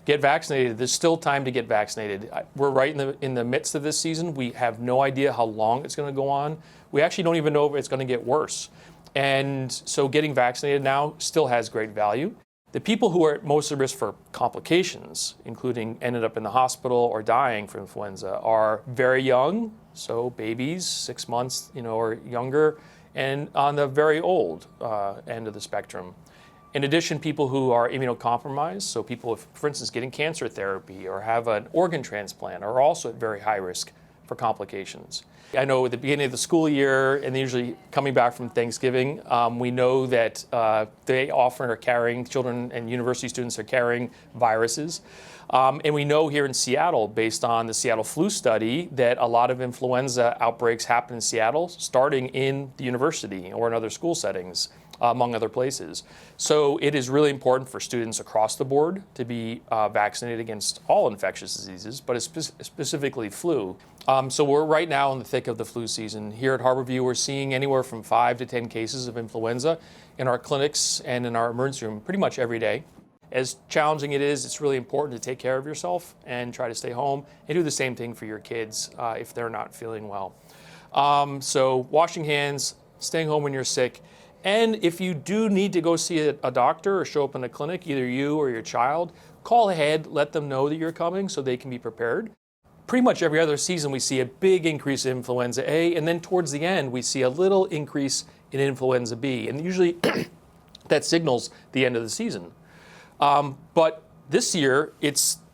Get vaccinated. There's still time to get vaccinated. We're right in the midst of this season. We have no idea how long it's going to go on. We actually don't even know if it's going to get worse. And so getting vaccinated now still has great value. The people who are at most at risk for complications, including ended up in the hospital or dying from influenza, are very young, so babies, 6 months, or younger, and on the very old end of the spectrum. In addition, people who are immunocompromised, so people, for instance, getting cancer therapy or have an organ transplant, are also at very high risk for complications. I know at the beginning of the school year, and usually coming back from Thanksgiving, we know that they often are carrying, children and university students are carrying viruses. And we know here in Seattle, based on the Seattle flu study, that a lot of influenza outbreaks happen in Seattle, starting in the university or in other school settings, among other places. So it is really important for students across the board to be vaccinated against all infectious diseases, but specifically flu. So we're right now in the thick of the flu season. Here at Harborview, we're seeing anywhere from 5 to 10 cases of influenza in our clinics and in our emergency room pretty much every day. As challenging it is, it's really important to take care of yourself and try to stay home and do the same thing for your kids if they're not feeling well. So washing hands, staying home when you're sick, and if you do need to go see a doctor or show up in a clinic, either you or your child, call ahead, let them know that you're coming so they can be prepared. Pretty much every other season we see a big increase in influenza A, and then towards the end we see a little increase in influenza B, and usually that signals the end of the season. But this year,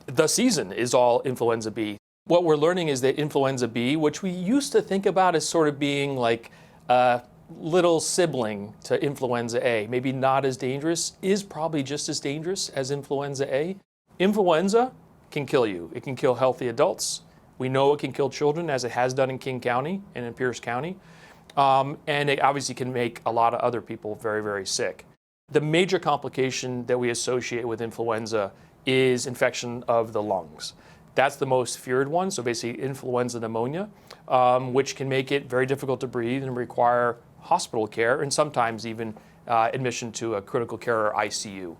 the season is all influenza B. What we're learning is that influenza B, which we used to think about as sort of being like a little sibling to influenza A, maybe not as dangerous, is probably just as dangerous as influenza A. Influenza can kill you. It can kill healthy adults. We know it can kill children, as it has done in King County and in Pierce County. And it obviously can make a lot of other people very, very sick. The major complication that we associate with influenza is infection of the lungs. That's the most feared one, so basically influenza pneumonia, which can make it very difficult to breathe and require hospital care and sometimes even admission to a critical care or ICU.